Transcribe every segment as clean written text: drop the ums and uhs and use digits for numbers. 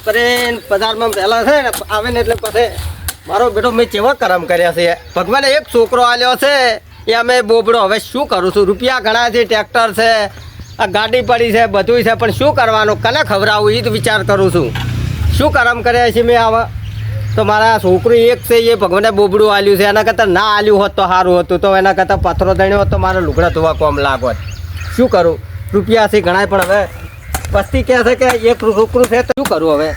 કરીને બજારમાં પહેલા છે ને આવે ને એટલે પછી મારો બેટો મેં કેવા કરમ કર્યા છે ભગવાને એક છોકરો આલ્યો છે એ અમે બોબડો હવે શું કરું છું રૂપિયા ઘણા છે ટ્રેક્ટર છે આ ગાડી પડી છે બધું છે પણ શું કરવાનું કને ખવડાવું એ જ વિચાર કરું છું શું કરમ કર્યા છે મેં આવા તો મારા છોકરું એક છે એ ભગવાને બોબડું આલ્યું છે એના કરતાં ના આલ્યું હોત તો સારું હતું તો એના કરતાં પથરો દણ્યો હોત તો મારે લુગડા ધોવા કોમ લાગોત શું કરું રૂપિયા છે ઘણા પણ હવે વસ્તી કહે છે કે એક છોકરું છે તો શું કરું હવે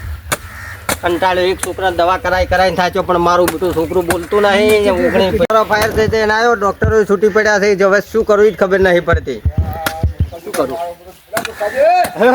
કંટાળ્યો એક છોકરાને દવા કરાઈને થાચો પણ મારું બધું છોકરું બોલતું નહીં ઓગણી ફાયર થઈ જઈને આવ્યો ડૉક્ટરો છૂટી પડ્યા છે હવે શું કરું એ જ ખબર નહીં પડતી શું કરું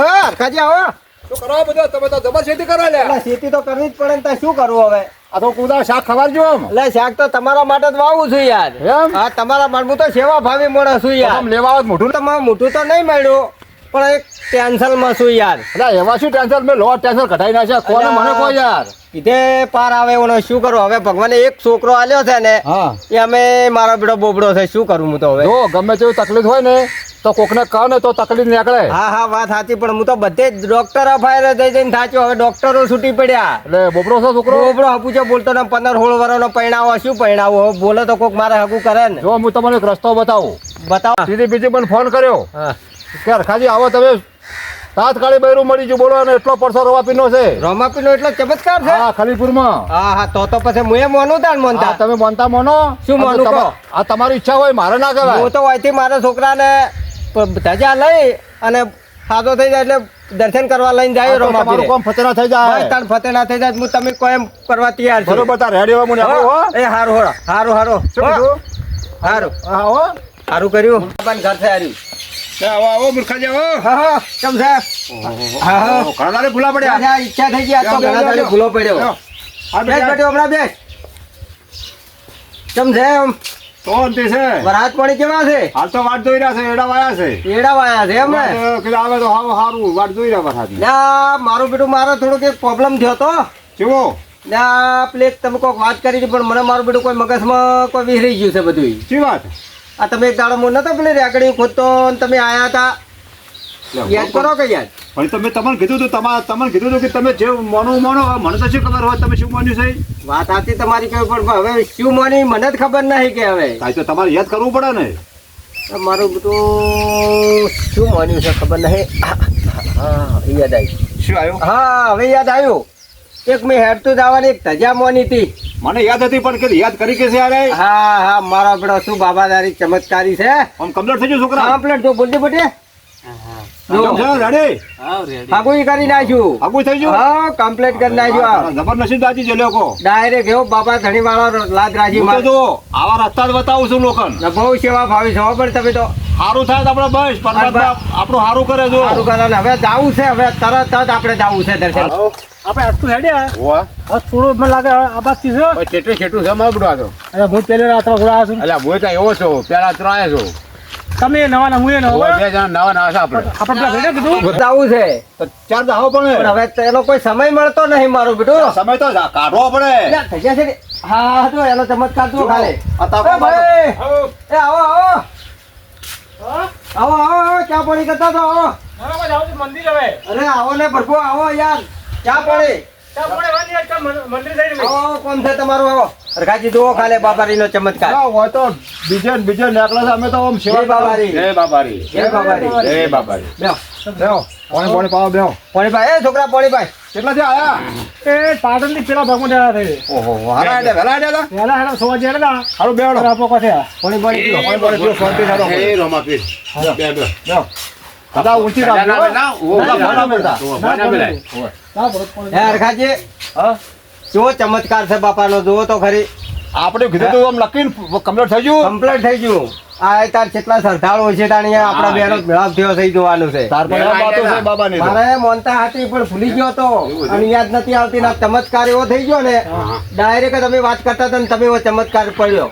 હા કાજી આવો શું કરો બધા તમે તો જબર ખેતી કરો લે ખેતી તો કરવી જ પડે ને શું કરવું હવે આ તો કુદા શાક ખવારજો એમ એટલે શાક તો તમારા માટે જ વાવું છું યાર એમ હા તમારા માટે હું તો સેવા ભાવી મળે છું યાર લેવા આવો મોઢું તમારું મોટું તો નહીં મળ્યું પણ એક ટેન્શનમાં છું યાર એટલે એવા શું ટેન્શન મેં લો ટેન્શન ઘટાઈ નાખ્યા કોને મને કહો યાર કીધે પાર આવે એનો શું કરું હવે ભગવાને એક છોકરો આલ્યો છે ને હા એ અમે મારો બેટો બોબડો છે શું કરું હું તો હવે જો ગમે તેવી તકલીફ હોય ને તો કોકને કહો ને તો તકલીફ નીકળે હા હા વાત સાચી પણ હું તો બધે જ ડોક્ટર અફાયર જઈને થાચ્યો હવે ડોક્ટરો છૂટી પડ્યા એટલે બોબડો છે છોકરો બોબડો હપુચો બોલતો ને 15-16 વર્ષનો પૈણાવો શું પૈણાવો બોલે તો કોક મારે હગું કરે ને જો હું તમને એક રસ્તો બતાવું બતાવો સીધી બીજી પણ ફોન કર્યો હા કે હરખાજી આવો તમે તાત્કાલિક બૈરું મળી ગયું બોલો અને એટલો પરસો રવા પીનો છે રોમાપીનો એટલો ચમત્કાર છે હા ખલીપુરમાં હા હા તો પછી હું એ મોનું તાણ હા, મોનતા તમે માનતા માનો શું માનું કહો? આ તમારી ઈચ્છા હોય મારે ના કહેવાય હું તો અહીંથી મારા છોકરાને ધજા લઈ અને સાદો થઈ જાય એટલે દર્શન કરવા લઈને જાય તમારું રોમાપીરે કામ ફતેના થઈ જાય તાણ ફતે ના થઈ જાય હું તમે કોઈ એમ કરવા તૈયાર છો બરોબર તાર રેડી હોય મને આપો હો એ હારું હોળો હારું હારું શું કીધું? હારું હા હો હારું કર્યું બાપાને ઘર થઈ હાર્યું આવો આવો મૂર્ખાજી આવો હા હા કેમ છે હા હા ઘણા દાડે ભૂલા પડ્યા આ ઈચ્છા થઈ ગઈ આ તો ઘણા દાડે ભૂલો પડ્યો આ બેસ બેઠો હમણાં બેસ કેમ છે એમ તો અંતે છે વરાત પાણી કેવા છે હાલ તો વાટ જોઈ રહ્યા છે એડા વાયા છે એડા વાયા છે એમ ને કીધું આવે તો હાવ સારું વાટ જોઈ રહ્યા વરસાદની ના મારું બેટું મારે થોડોક એક પ્રોબ્લેમ થયો તો કેવો ના પેલે તમે કોઈક વાત કરી હતી પણ મને મારું બેટું કોઈ મગજમાં કોઈ વિસરી ગયું છે બધું શી વાત આ તમે એક દાડો મોં નતો પેલી રેકડી ખોદતો અને તમે આયા હતા યાદ કરો કે યાદ પણ તમે તમને કીધું હતું તમને કીધું હતું કે તમે જે મોનો મને તો શું ખબર હોય તમે શું માન્યું છે વાત સાચી તમારી કહ્યું પણ હવે શું માની મને જ ખબર નહીં કે હવે કાંઈ તો તમારે યાદ કરવું પડે ને મારું બધું શું માન્યું છે ખબર નહીં હા યાદ આવ્યું શું આવ્યું હા હવે યાદ આવ્યું એક મેં હેડતું જવાની એક ધજા મોની હતી મને યાદ હતી પણ કે યાદ કરી કે છે યાર હા હા મારા બેટો શું બાબાદારી ચમત્કારી છે આમ કમ્પ્લીટ થઈ ગયું છોકરા કમ્પ્લેટ જો બોલજે બટે રેડી આગુઈ કરી નાખ્યું આગું થઈ ગયું હા કમ્પ્લેટ કરી નાખ્યું જબર નસીબ દાજી જે લોકો ડાયરેક્ટ એવો બાબા ધણી વાળો લાદ રાજી હું તો જો આવા રસ્તા જ બતાવું છું લોકોને બહુ સેવા ભાવી છો પણ તમે તો સારું થાય તો આપણે બસ પરમાત્મા આપણું સારું કરે જો સારું કરે ને હવે જાવું છે હવે તરત જ આપણે જાવું છે દર્શન આપણે આટલું હેડ્યા હોવા હવે થોડું મને લાગે આ બાદ થી છે કેટલું કેટલું છે મારું બધું આ તો અરે હું પેલે રાત્રે ઘોડા છું એટલે હું ત્યાં એવો છું પેલા ત્રણ છો તમે નવા હું એ નવા બે જણા નવા નવા છે આપણે આપણે પેલા ભેડે કીધું જાવું છે તો ચાર દાવો પણ પણ હવે એનો કોઈ સમય મળતો નહીં મારું બેટું સમય તો કાઢવો પડે એટલે ધજા છે ને? હા જો એનો ચમત્કાર જુઓ ખાલી આ તાપો એ ભાઈ એ આવો આવો આવો આવો ચા પાણી કરતા તો આવો મંદિર હવે અરે આવો ને પ્રભુ આવો યાર ચા પાણી મંદિર જઈને આવો કોણ છે તમારું આવો રખાજી જુઓ ખાલે બાબારીનો ચમત્કાર ના, હોય તો બીજે નેકળે છે અમે તો આમ સેવા જય બાબારી. જય બાબારી જય બાબારી. જય બાબારી બેહો બેહો પાણી પાણી પાવો બેહો પોણીભાઈ એ છોકરા પોણીભાઈ કેટલા થી આયા એ પાટણ થી પેલા ભાગમાં જવા થઈ ઓહો હારા આડે વેલા આડે હતા પેલા હેડા સોવા જયારે ના હારું બેહો આપો કહે પોણી પાણી પીઓ પાણી પાણી પીઓ શાંતિ થાતો એ રોમાપીર બે બે બેહો દાદા ઊંચી રાખજો હો. ના ના મળતા. હે રખાજી હા જો ચમત્કાર છે બાપાનો જુઓ તો ખરી આપણે કીધું તું આમ લખીને કમ્પ્લીટ થઈ ગયું કમ્પ્લીટ થઈ ગયું આ તાર કેટલા શ્રદ્ધાળુઓ છે તાણી આપણા બેનો મેળાપ થયો થઈ જોવાનું છે તાર પણ આ વાતો છે બાબાની તો. મારે મોનતા હતી પણ ભૂલી ગયો તો અને યાદ નથી આવતી ને આ ચમત્કાર એવો થઈ ગયો ને ડાયરેક્ટ તમે વાત કરતા હતા ને તમે એવો ચમત્કાર પડ્યો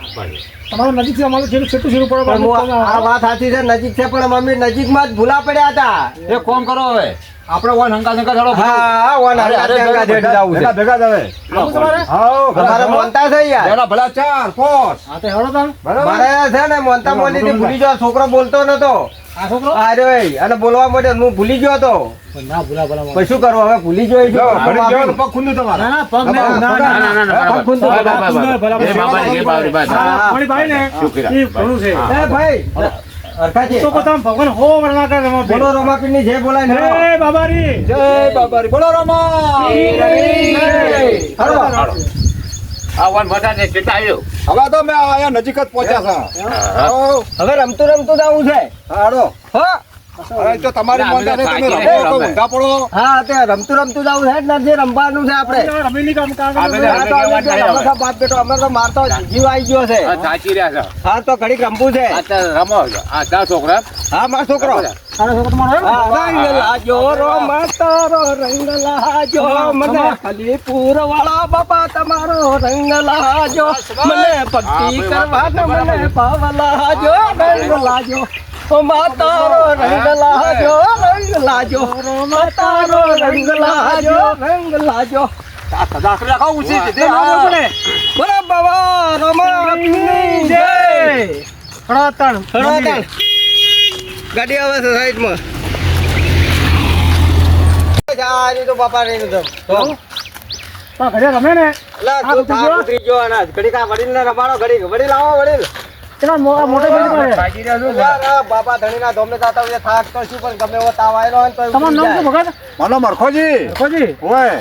તમારું નજીક છે અમારું છેલ્લું છેટું શરૂ પડે પણ હું આ વાત સાચી છે નજીક છે પણ મમ્મી નજીકમાં જ ભૂલા પડ્યા હતા એક કામ કરો હવે આપણે વન હંકા હંકા થોડો હા વન અરે, અરે, ભેગા થઈને જાવું છે. ભેગા જ હવે તમારે મોનતા છે યાર એના ભલા ચાર પાંચ હા તો હેડો તાણ બરાબર મારે છે ને મોનતા મોનીથી ભૂલી ગયો છોકરો બોલતો નતો આ છોકરો અરે અને બોલવા માટે હું ભૂલી ગયો હતો ના ભૂલા ભલા પછી શું કરવું હવે ભૂલી ગયો એ જો. ઘડી ગયો તો પગ ખુંદું તમારે. ના પગ ના પગ ખૂંદો. મારી ભાઈ ને એ ઘણું છે એ ભાઈ અરખાજી તો તમે ભગવાન હો વરના કરે રમા બોલો રોમાપીરની જય બોલાય ને હે બાબારી જય બાબારી બોલો રામા. હાલો. હવે તો મેં અહીંયા નજીક જ પહોંચ્યા છે. આવો. હવે રમતું રમતું જ આવું છે હાલો. હા હવે તો તમારી મજા નહીં, તમે રમો તો ઊંધા પડો. હા તે રમતું રમતું જ આવું છે ને જે રમવાનું છે આપણે રમીની કામ કામ હા, તો અમે જે રમો છો બાપ બેટો અમે તો મારતો જીવ આવી ગયો છે હા તો ઘડીક રમવું છે હા મારો છોકરો હા, રંગ લાજો રો માતારો રંગ લાજો મને ફલીપુર વાળા બાપા તમારો રંગ લાજો મને ભક્તિ કરવાનો મને ભાવ લાજો રંગ લાજો ઓ માતારો રંગ લાજો માતારો રંગ લાજો બોલો બાબા રમાપીરની જય ખડાતણ હળોતણ. ગાડી આવે છે સાઈડમાં જારી તો બાપા રહી તો પણ ઘરે રમે ને અલા આ તો ઉતરી થાક ગયો? ઉતરી ગયો આના ઘડીક આ વડીલને રમાડો ઘડીક વડીલ આવો વડીલ કેટલા મોટો ભાઈ પડે યાર, આ બાપા ધણીના ધોમને જાતા હોય થાક તો શું પણ ગમે એવો તાવ આવેલો હોય ને તો તમારું નામ શું ભગત માનો મરખોજી. ખોજી ઓય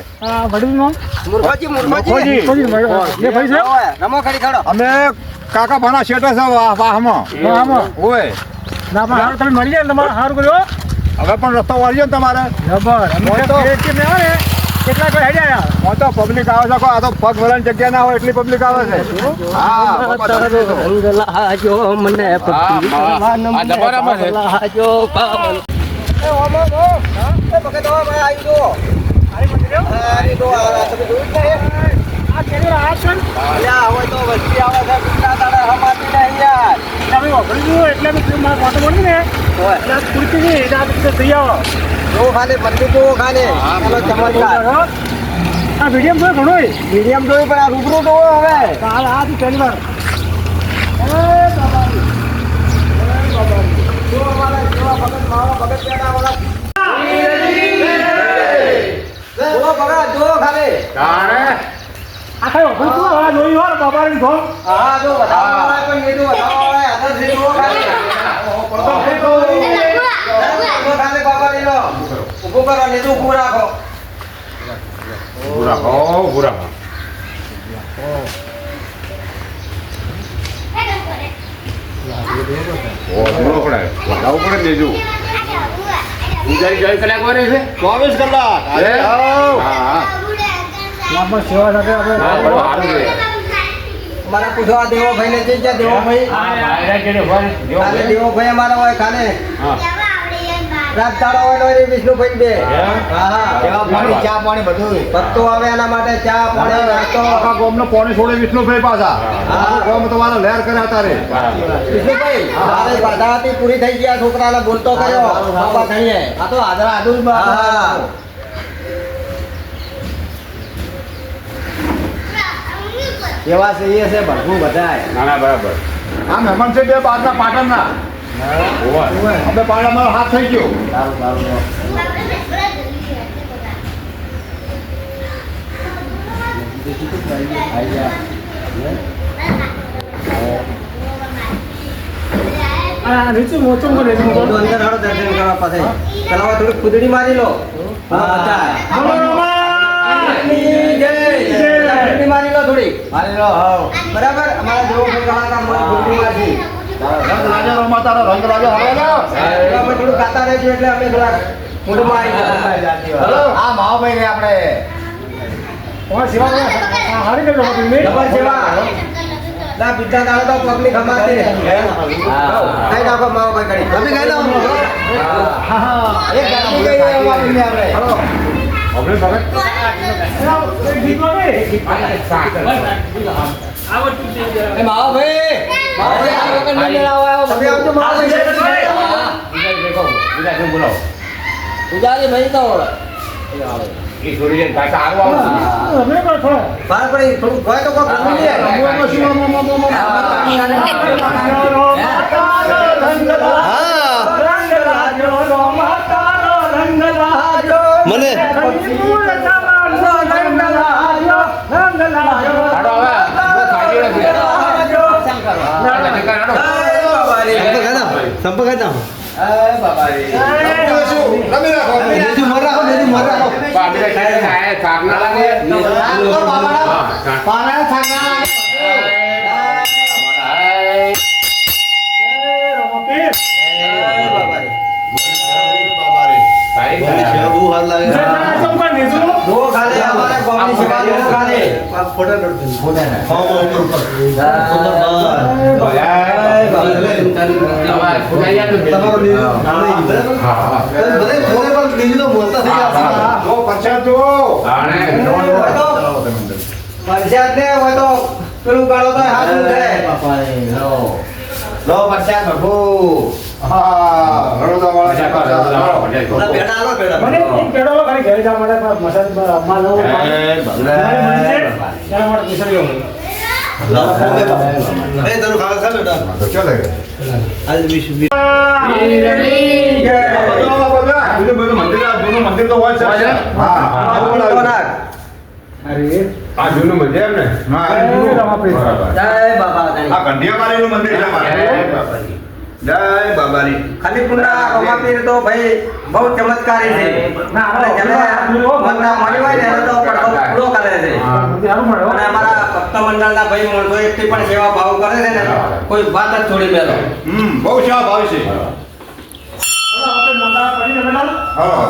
વડીલ નામ મૂર્ખોજી મૂર્ખોજી. ખોજી બે ભાઈ છે ઓય, રમો ઘડી ખડો અમે કાકા ભાના શેઠે છે વાહમાં. વાહમાં. ઓય ના પણ હારું તમે મળી જાય ને તમારે સારું કર્યો હવે પણ રસ્તો વાળ્યો ને તમારે. જબર અમે હોય તો. તો કેટલા કોઈ હેડ્યા યાર હું તો પબ્લિક આવે છે આ તો પગ ભરવાની જગ્યા ના હોય એટલી પબ્લિક આવે છે. હા બાપા તમે જોજો. રંગ લાજો મને ભક્તિ કરવાનો મને લાજો પાવન એ ઓમો ઓ એ બકે તો ભાઈ આવી જો આવી મંદિર આવી જો આ તમે જોઈ છે આ કેનો આ છે અલ્યા હોય તો વસ્તી આવે છે બિંદા દાડા હમાતી નહીં યાર તમે વાપરી એટલે મેં મારા ફોટો મળી ને ઓય એટલે પૂરતી નહીં એટલે આ રીતે થઈ આવો જો ખાને બંદી જો ખાને ચાલો ચમત્કાર આ વિડીયો માં ઘણો મીડિયમ જોઈ પણ આ રૂબરૂ તો હવે આ પહેલી વાર જો અમારા જેવા ભગત માવા ભગત પેડા વાળા જો ભગત જો ખાને આ કયો ભૂતું આ જોઈ વાર બાબાની ધોમ હા જો વધારવા વાળા પણ એ જો વધારવા વાળા આદર છે જો ખાને પડતો ફેંકો ખાને બાબા લીલો ઊભું કરો ને તો ઊભું રાખો ચોવીસ કલાક. આવો. લાંબા સેવા સાથે આપણે મારા પૂછવા દેવો ભાઈ ને જઈ ગયા દેવો ભાઈ ખાને દેવો ભાઈ અમારા હોય ખાને રાત દાડો હોય ને વિષ્ણુભાઈ બે હા પાણી, ચા પાણી બધું. ભક્તો આવે એના માટે ચા પાણી નાસ્તો આખા ગામનો પાણી છોડે વિષ્ણુભાઈ પાછા. આખું ગામ તમારા લહેર કરે તારે. વિષ્ણુભાઈ મારે બાધા હતી પૂરી થઈ ગયા છોકરાને બોલતો કર્યો બાબા ધણીએ આ તો આદર આદુર હા એવા છે એ છે ભરપૂર બધાય આ મહેમાન છે બે બારના પાટણના. અમે પાટણમાં હાથ થઈ ગયો. આ નીચે મોટું કરે છે તો અંદર હાડો દર્શન કરવા પાસે પેલા થોડી ખુદડી મારી લો બોલો રમા જય ખુદડી મારી લો થોડી મારી લો બરાબર અમારા જેવો કોઈ કલાકાર મને ખુદડી મારી રંગ રાજા રમા તારો રંગ રાજા હળવા અમે થોડું ગાતા રહેજો એટલે અમે થોડા મૂડમાં આવી ગયા હલો આ માવાભાઈ ને આપણે તમારી સેવા કરે હારી કરી દો તમે જબર સેવા ના બીજા દાડો તો પગની ખમાતી ને ખાઈ નાખો માવો ભાઈ કરી તમે ખાઈ નાખો એક ગાડી ગઈ અમારી ને આપણે હલો આપણે ભગત ગીત વાગે એ માવો ભાઈ આ વગર નહીં લાવો તમે આવજો માવો ભાઈ પૂજારી ભાઈ તો અમે પણ થોડો બાર પડી થોડું હોય તો કોઈ ગમી જાય. મને સંપર્ક હતા રમી રાખો. મર રાખો મર રાખો બહુ હાલ લાગે દો ખાલે અમારે કોમની સેવા દો ખાલે પરસાદ ને હોય તો પેલું ગાળો તો હાથું છે લો પરસાદ પ્રભુ બેટા લો બેટા મને એક પેડો ખાલી ઘરે જવા માટે મસાજ માં લઉં ત્યાં માટે પૈસા ગયો એ તરું ખાવા ખા બેટા આજ વિશ મંદિર તો હોય છે. હા આ જૂનું મંદિર એમ ને? જય બાબા આ કંઢિયાકારીનું મંદિર છે અમારે. જય બાબારી. ખાલી પુના રોમાપીર તો ભાઈ બહુ ચમત્કારી છે અને જેને મનના મળી હોય ને એને તો પડતો પૂરો કરે છે અને અમારા ભક્ત મંડળના ભાઈ મોણસો એકથી પણ સેવા ભાવ કરે છે ને કોઈ વાત જ છોડી મેલો બહુ સેવા ભાવી છે. આપણે મંગળા પડી ને બેટા હા